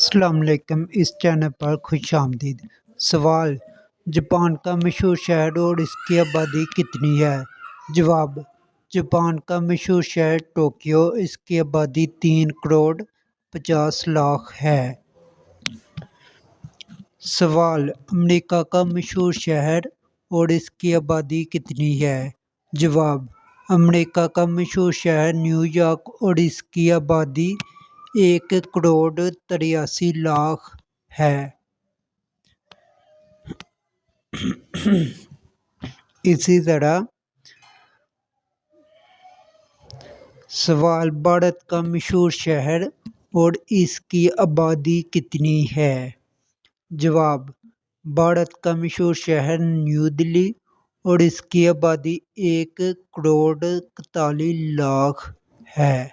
السلام علیکم، اس چینل پر خوش آمدید۔ سوال: جاپان کا مشہور شہر اور اس کی آبادی کتنی ہے؟ جواب: جاپان کا مشہور شہر ٹوکیو، اس کی آبادی 3,50,00,000 ہے۔ سوال: امریکہ کا مشہور شہر اور اس کی آبادی کتنی ہے؟ جواب: امریکہ کا مشہور شہر نیو یارک اور اس کی آبادی 1,83,00,000 ہے۔ اسی طرح سوال: بھارت کا مشہور شہر اور اس کی آبادی کتنی ہے؟ جواب: بھارت کا مشہور شہر نیو دہلی اور اس کی آبادی 1,41,00,000 ہے۔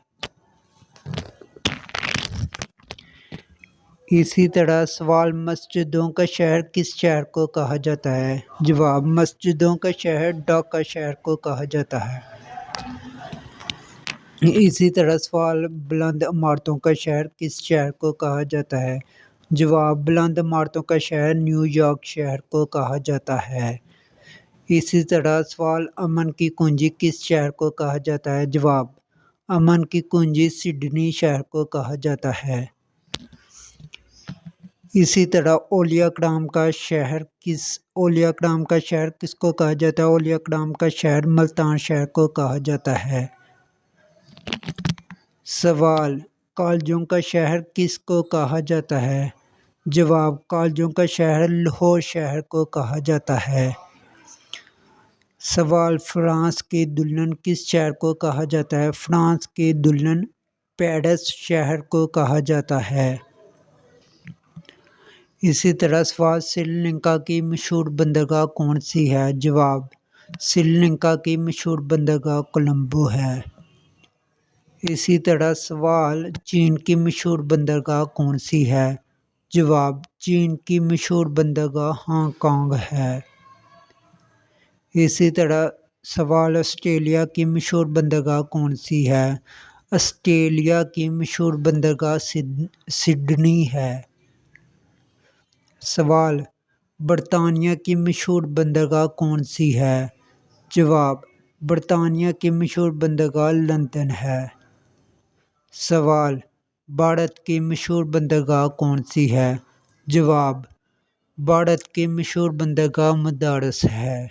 اسی طرح سوال: مسجدوں کا شہر کس شہر کو کہا جاتا ہے؟ جواب: مسجدوں کا شہر ڈھاکہ شہر کو کہا جاتا ہے۔ اسی طرح سوال: بلند عمارتوں کا شہر کس شہر کو کہا جاتا ہے؟ جواب: بلند عمارتوں کا شہر نیو یارک شہر کو کہا جاتا ہے۔ اسی طرح سوال: امن کی کنجی کس شہر کو کہا جاتا ہے؟ جواب: امن کی کنجی سڈنی شہر کو کہا جاتا ہے۔ اسی طرح اولیاء کرام کا شہر کس کو کہا جاتا ہے؟ اولیاء کرام کا شہر ملتان شہر کو کہا جاتا ہے۔ سوال: کالجوں کا شہر کس کو کہا جاتا ہے؟ جواب: کالجوں کا شہر لاہور شہر کو کہا جاتا ہے۔ سوال: فرانس کی دلہن کس شہر کو کہا جاتا ہے؟ فرانس کی دلہن پیرس شہر کو کہا جاتا ہے۔ اسی طرح سوال: سری لنکا کی مشہور بندرگاہ کون سی ہے؟ جواب: سری لنکا کی مشہور بندرگاہ کولمبو ہے۔ اسی طرح سوال: چین کی مشہور بندرگاہ کون سی ہے؟ جواب: چین کی مشہور بندرگاہ ہانگ کانگ ہے۔ اسی طرح سوال: آسٹریلیا کی مشہور بندرگاہ کون سی ہے؟ آسٹریلیا کی مشہور بندرگاہ سڈنی ہے۔ سوال: برطانیہ کی مشہور بندرگاہ کون سی ہے؟ جواب: برطانیہ کی مشہور بندرگاہ لندن ہے۔ سوال: بھارت کی مشہور بندرگاہ کون سی ہے؟ جواب: بھارت کی مشہور بندرگاہ مدارس ہے۔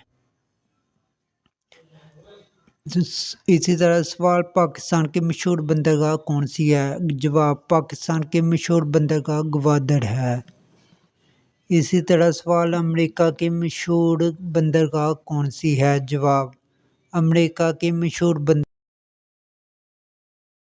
اسی طرح سوال: پاکستان کی مشہور بندرگاہ کون سی ہے؟ جواب: پاکستان کی مشہور بندرگاہ گوادر ہے۔ اسی طرح سوال: امریکہ کی مشہور بندرگاہ کون سی ہے؟ جواب: امریکہ کی مشہور